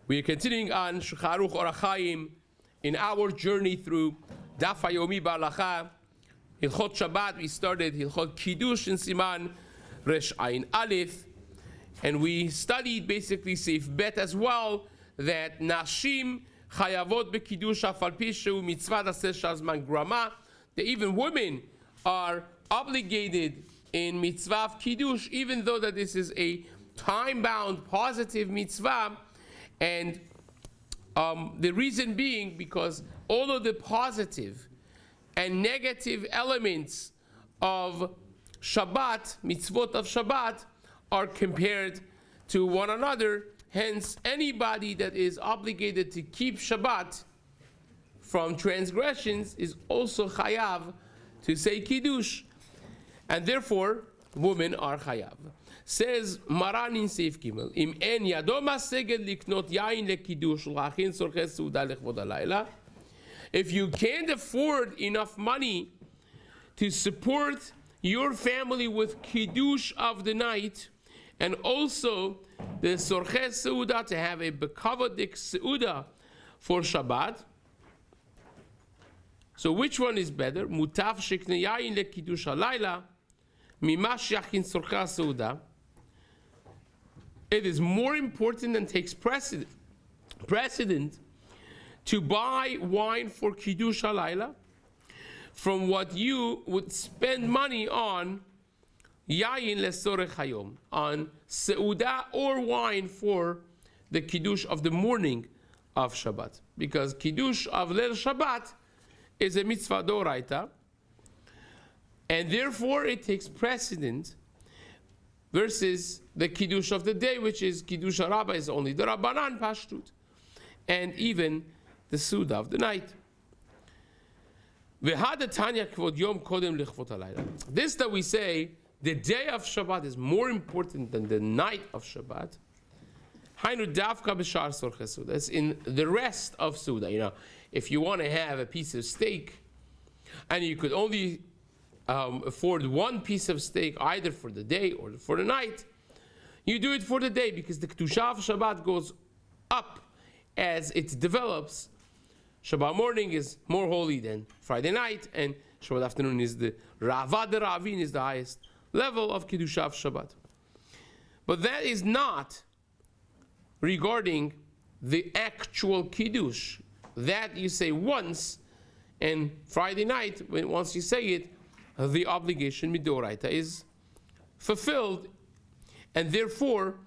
We are continuing on Shulchan Aruch Orach Chaim in our journey through Daf HaYomi B'Halacha. Hilchot Shabbat, we started Hilchot Kiddush in Siman Resh Ayin Aleph, and we studied basically Seif Bet as well, that Nashim Chayavot B'Kiddush Afal Pi Shehu Mitzvah Aseh Shazman Grama, that even women are obligated in Mitzvah of Kiddush, even though that this is a time-bound positive mitzvah. And the reason being because all of the positive and negative elements of Shabbat, mitzvot of Shabbat, are compared to one another. Hence, anybody that is obligated to keep Shabbat from transgressions is also chayav to say Kiddush. And therefore, women are chayav. Says Maran in Seif Gimel, Im en yado maseged liknot yain lekiddush ulachin sorches seuda lechvod halayla. If you can't afford enough money to support your family with kiddush of the night, and also the sorches seuda, to have a bekavadik seuda for Shabbat. So which one is better? Mutav shekne yain lekiddush halayla mimash yachin sorches seuda. It is more important and takes precedent to buy wine for Kiddush HaLayla from what you would spend money on Yayin Lesorech Hayom, on Seuda or wine for the Kiddush of the morning of Shabbat. Because Kiddush of Leil Shabbat is a mitzvah doraita, and therefore it takes precedent versus the Kiddush of the day, which is Kiddush HaRabba, is only the Rabbanan Pashtut, and even the Suda of the night. This that we say, the day of Shabbat is more important than the night of Shabbat. That's in the rest of Suda. You know, if you want to have a piece of steak, and you could only afford one piece of steak either for the day or for the night, you do it for the day, because the Kedusha of Shabbat goes up as it develops. Shabbat morning is more holy than Friday night, and Shabbat afternoon is the Ravad Ravin, is the highest level of Kedusha of Shabbat. But that is not regarding the actual Kiddush. That you say once, and Friday night, once you say it, the obligation midoraita is fulfilled, and therefore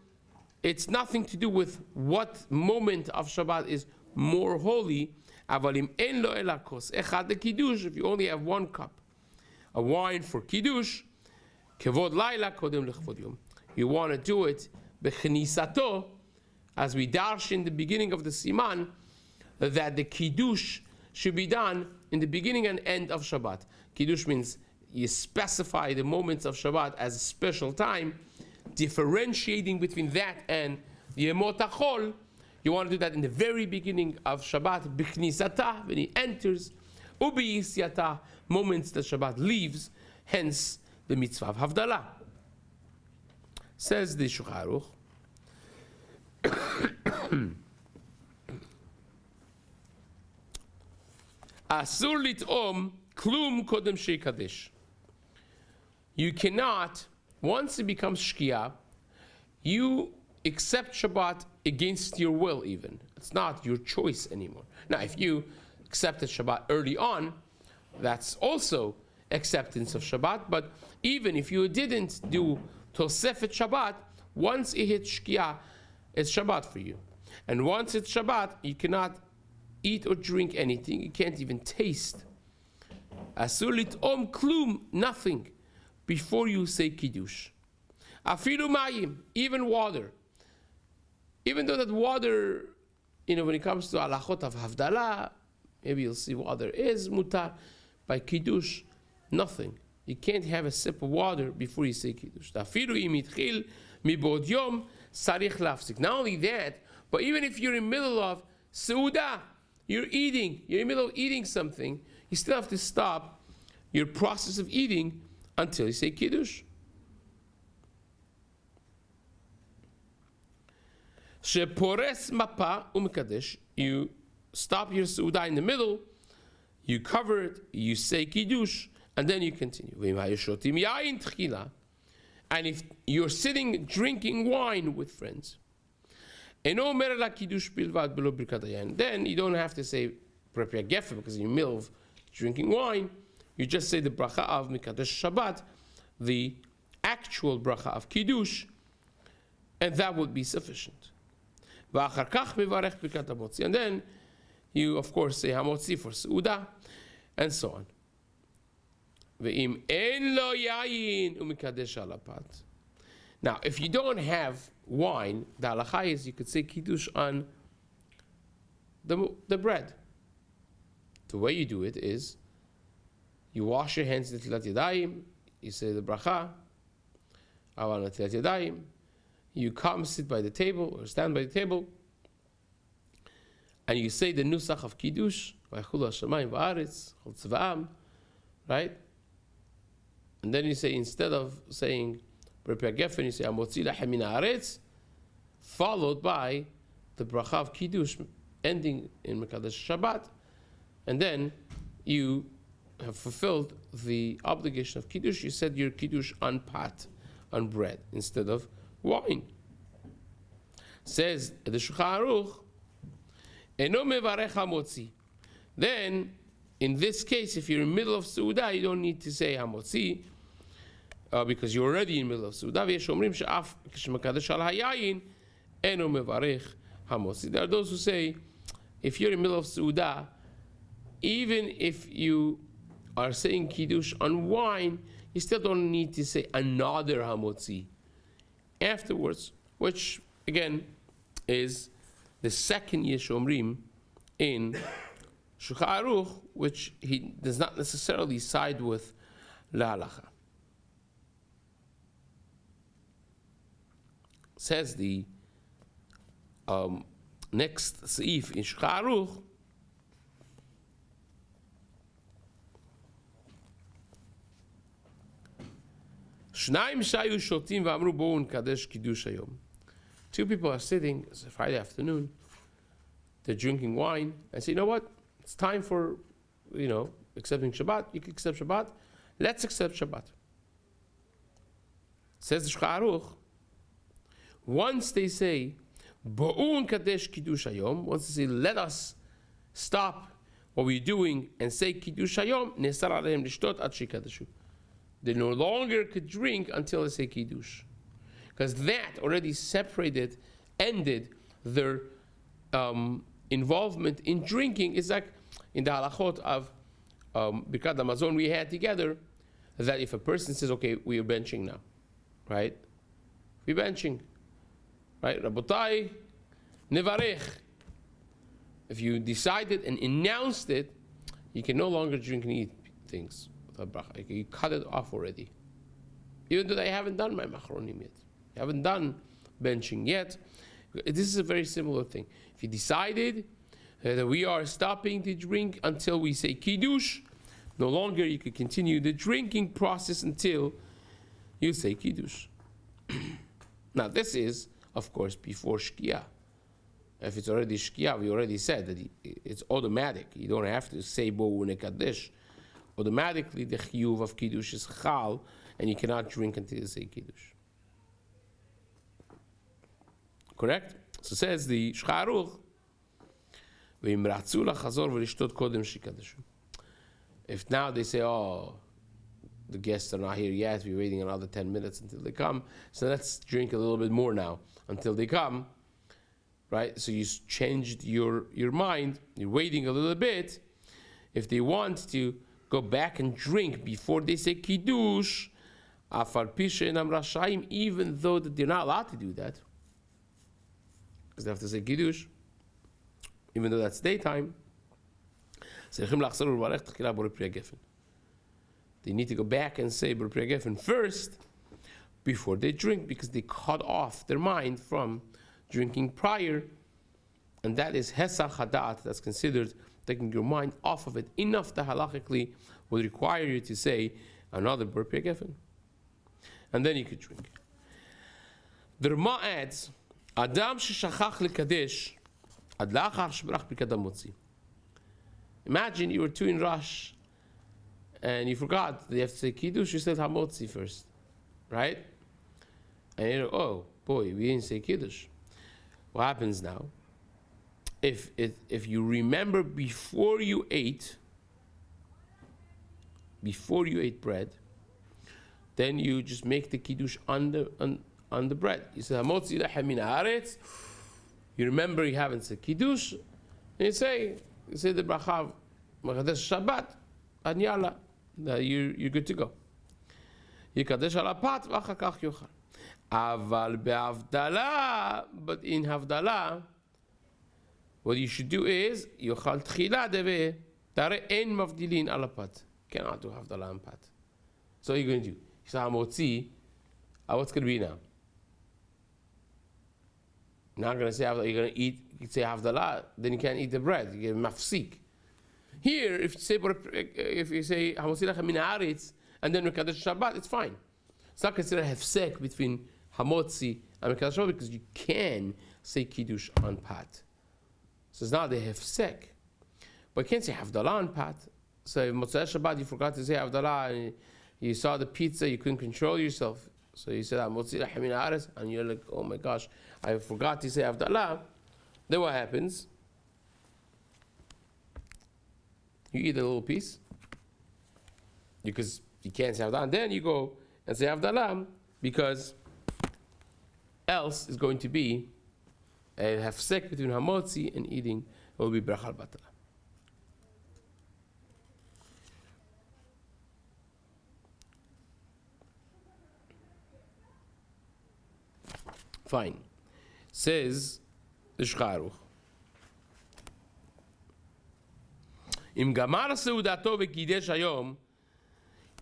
it's nothing to do with what moment of Shabbat is more holy. If you only have one cup of wine for Kiddush, kevod laila kodem lechvod yom, you want to do it bechnisato, as we darsh in the beginning of the Siman, that the Kiddush should be done in the beginning and end of Shabbat. Kiddush means you specify the moments of Shabbat as a special time, differentiating between that and Yemot HaChol. You want to do that in the very beginning of Shabbat, B'chnisatah, when he enters, U'b'yisyatah, moments that Shabbat leaves, hence the mitzvah of Havdalah. Says the Shulchan Aruch, Asur lit'om klum kodem sheikadesh. You cannot, once it becomes Shkia, you accept Shabbat against your will even. It's not your choice anymore. Now, if you accepted Shabbat early on, that's also acceptance of Shabbat, but even if you didn't do Tosefet Shabbat, once it hits Shkia, it's Shabbat for you. And once it's Shabbat, you cannot eat or drink anything. You can't even taste. Asur lit'om klum, nothing, before you say Kiddush. Afilu mayim, even water. Even though that water, when it comes to halachot of Havdalah, maybe you'll see water is mutar. By Kiddush, nothing. You can't have a sip of water before you say Kiddush. Afilu im itchil mibod yom sarich lafsik. Not only that, but even if you're in the middle of Seuda, you're in the middle of eating something, you still have to stop your process of eating until you say Kiddush. Shepores mapa umekadesh. You stop your Su'udah in the middle, you cover it, you say Kiddush, and then you continue. And if you're sitting drinking wine with friends, then you don't have to say Prepia Gefe because in the middle of drinking wine, you just say the bracha of Mikadesh Shabbat, the actual bracha of Kiddush, and that would be sufficient. And then you, of course, say Hamotzi for Su'udah, and so on. Now, if you don't have wine, the halacha is you could say Kiddush on the bread. The way you do it is you wash your hands in Netilat Yadayim, you say the bracha, Aval Netilat Yadayim, you come sit by the table or stand by the table, and you say the nusach of Kiddush, right? And then you say, instead of saying Prepia Gefen, you say Amotzi Lachem min haaretz, followed by the bracha of Kiddush, ending in Mekadesh Shabbat, and then you have fulfilled the obligation of Kiddush. You said your Kiddush on pot, on bread, instead of wine. Says the Shulchan Aruch, Eno mevarech hamotzi. Then, in this case, if you're in the middle of Su'udah, you don't need to say hamotzi, because you're already in the middle of Su'udah. V'yesh omrim she'af k'shemakadesh al hayayin, eno mevarech hamotzi. There are those who say, if you're in the middle of Su'udah, even if you are saying Kiddush on wine, you still don't need to say another hamotzi afterwards, which, again, is the second Yesh Omrim in Shulchan Aruch, which he does not necessarily side with La Halacha. Says the next Seif in Shulchan Aruch, Shnaim shayu shotim v'amru bo'u nkadesh kiddush hayom. Two people are sitting, it's a Friday afternoon, they're drinking wine, and say, you know what, it's time for, accepting Shabbat. You can accept Shabbat. Let's accept Shabbat. Says the Shulchan Aruch, once they say, Bo'u nkadesh kiddush hayom, once they say, let us stop what we're doing and say kiddush hayom, nesar alehem lishtot ad shikadeshu. They no longer could drink until they say Kiddush. Because that already ended their involvement in drinking. It's like in the halachot of Birkat Hamazon we had together, that if a person says, okay, we are benching now, right? We're benching, right? Rabotai, nevarech. If you decided and announced it, you can no longer drink and eat things. You cut it off already. Even though I haven't done my macharonim yet. I haven't done benching yet. This is a very similar thing. If you decided that we are stopping to drink until we say Kiddush, no longer you could continue the drinking process until you say Kiddush. Now this is, of course, before Shkia. If it's already Shkia, we already said that it's automatic. You don't have to say Bo'u Nekadesh. Automatically the chiyuv of Kiddush is chal, and you cannot drink until you say Kiddush. Correct? So says the Shulchan Aruch, v'im ratzu lachazor v'lishtot kodem shikadeshu. If now they say, oh, the guests are not here yet, we're waiting another 10 minutes until they come, so let's drink a little bit more now until they come, right? So you changed your mind, you're waiting a little bit. If they want to go back and drink before they say Kiddush, even though they're not allowed to do that, because they have to say Kiddush, even though that's daytime, they need to go back and say B'Repia Gefen first before they drink, because they cut off their mind from drinking prior, and that is Hesach Hadat, that's considered taking your mind off of it enough that halachically would require you to say another B'Repia Gefen. And then you could drink. The Rama adds, אדם ששכח לקדש עד לאחר שברח ברכת המוציא. Imagine you were too in rush and you forgot that you have to say Kiddush, you said Hamotzi first, right? And you're, oh boy, we didn't say Kiddush. What happens now? If you remember before you ate bread, then you just make the Kiddush on the bread. You say Hamotzi lechem min haaretz. You remember you haven't said Kiddush, and you say the bracha Mekadesh Shabbat, and yalla, you're good to go. Yikadesh al apat v'achar kach yochal. Aval be'avdala, but in havdala, what you should do is yochal tchila deve tare en mavdilin al apat. Cannot do havdala and pat. So what are you going to do? You say hamotzi. What's going to be now? You're not going to say havdala. You're going to eat. You say havdala, then you can't eat the bread. You get mafsik. Here, if you say hamotzi lechem min haaretz and then mekadesh Shabbat, it's fine. It's not considered hefsek between hamotzi and mekadesh Shabbat because you can say kiddush on pat. So it's not the hefsek, but you can't say havdalah on pat. So if Motzei Shabbat you forgot to say havdalah and you saw the pizza, you couldn't control yourself. So you said hamotzi lechem min haaretz and you're like, oh my gosh, I forgot to say havdalah. Then what happens? You eat a little piece because you can't say Havdalah, and then you go and say Havdalah because else is going to be a hefsek between hamotzi and eating. It will be brachal batala. Fine. Says the Shulchan Aruch. אם גמר סעודתו וקידש היום,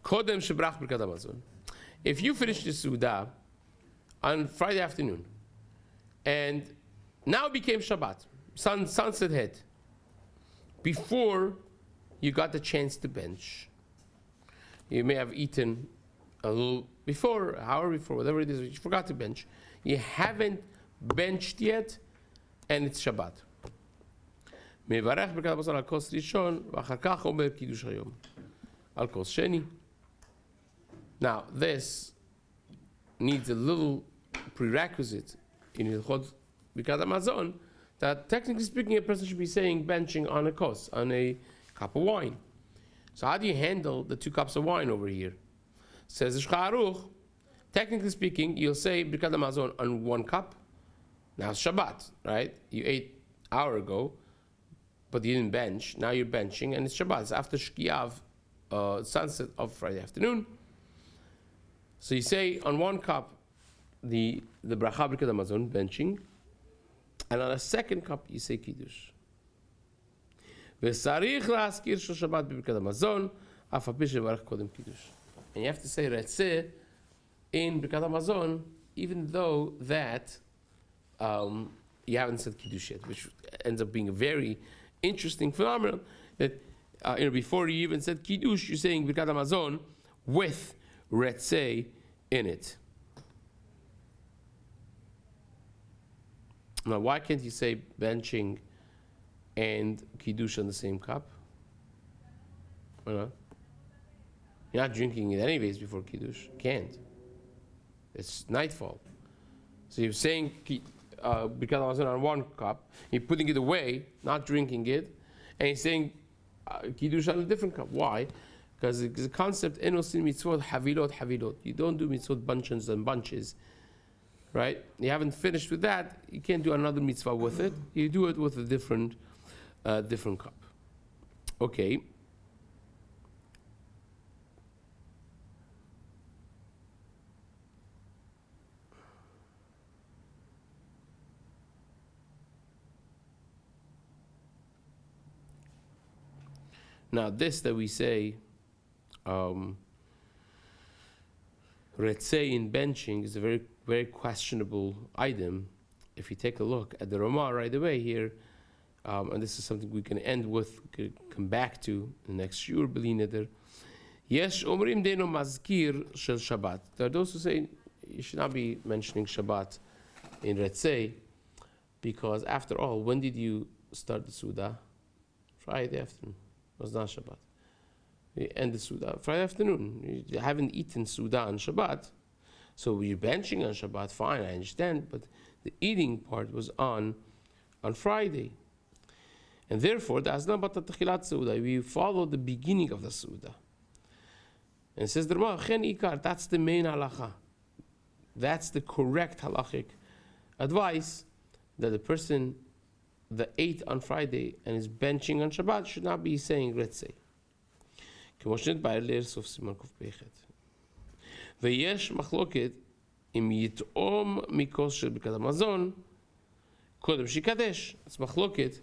קודם שברח ברכת המזון. If you finish the Suda on Friday afternoon, and now it became Shabbat, sunset hit, before you got the chance to bench, you may have eaten a little before, hour before, whatever it is, you forgot to bench. You haven't benched yet, and it's Shabbat. מברך ברכת המזון על כוס ראשון, ואחר כך אומר קידוש היום על כוס שני. Now, this needs a little prerequisite in Hilchot Birkat Hamazon that technically speaking a person should be saying benching on a kos, on a cup of wine. So how do you handle the 2 cups of wine over here? Says the Shulchan Aruch, technically speaking, you'll say Birkat Hamazon on 1 cup. Now it's Shabbat, right? You ate an hour ago, but you didn't bench. Now you're benching, and it's Shabbat. It's after Shkiav, sunset of Friday afternoon. So you say on 1 cup the bracha b'Birkat Hamazon, benching, and on a 2nd cup you say kiddush. V'sarich la'askir shel Shabbat b'Birkat Hamazon, af al pi shevarech kodem kiddush. And you have to say Retzeh in Birkat Hamazon, even though that you haven't said kiddush yet, which ends up being a very interesting phenomenon that before you even said kiddush, you're saying Birkat Hamazon with Retzeh in it. Now, why can't you say benching and kiddush on the same cup? Why not? You're not drinking it anyways before kiddush. You can't. It's nightfall. So you're saying Birkat Hamazon on 1 cup, you're putting it away, not drinking it, and you're saying kiddush on a different cup. Why? Because the concept enosin mitzvot havilot. You don't do mitzvot bunches and bunches, right? You haven't finished with that. You can't do another mitzvah with it. You do it with a different cup. Okay. Now this that we say, Retzeh in benching is a very, very questionable item. If you take a look at the Ramah right away here, and this is something we can end with, we can come back to the next shiur b'li neder. Yesh omrim deino mazkir shel Shabbat. There are those who say you should not be mentioning Shabbat in Retzeh, Because after all, when did you start the Suda? Friday afternoon. It was not Shabbat. We end the Suda Friday afternoon. You haven't eaten Suda on Shabbat. So you're benching on Shabbat, fine, I understand, but the eating part was on Friday. And therefore, that's not about the Techilat Suda. We follow the beginning of the Suda. And it says, that's the main halacha. That's the correct halachic advice, that the person that ate on Friday and is benching on Shabbat should not be saying Retzei. ויש מחלוקת אם יטעום מכוס של ברכת המזון קודם שיקדש. It's מחלוקת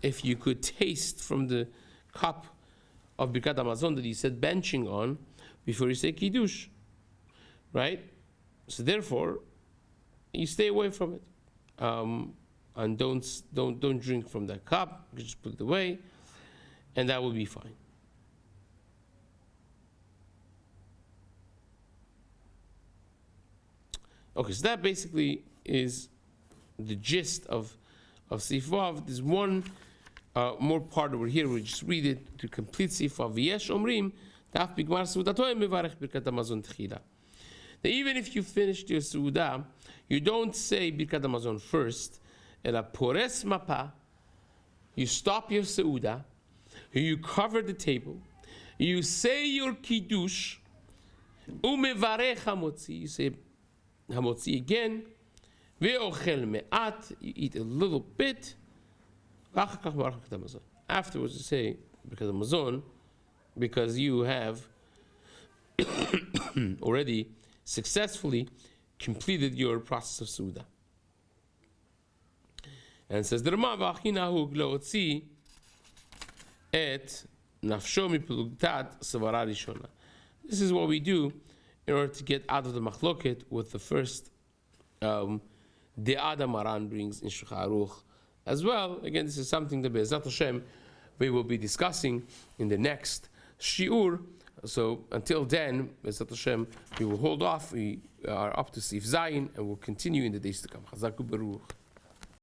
if you could taste from the cup of ברכת המזון that you said benching on before you say kiddush, right? So therefore you stay away from it, and don't drink from that cup. You just put it away, and that will be fine. Okay, so that basically is the gist of Seif Vav. There's one more part over here. We'll just read it to complete Seif Vav. V'yesh omrim daf b'gmar seudato mevarech birkat hamazon tchila. That even if you finished your Suda, you don't say Birkat Hamazon first, ela pores mapa, you stop your Suda, you cover the table, you say your Kiddush, umevarech hamotzi, you say hamotzi again, ve'ochel me'at, you eat a little bit, afterwards you say Birkat Hamazon, because you have already successfully completed your process of Suda. And says the Rama v'achinahu glotzi et nafsho mipelugtat savara rishona. This is what we do in order to get out of the machloket with the first De'ada Maran brings in Shulchan Aruch as well. Again, this is something that Be'ezrat Hashem we will be discussing in the next shiur. So until then, Be'ezrat Hashem, we will hold off. We are up to Seif Zayin, and we'll continue in the days to come. Chazak u'Baruch.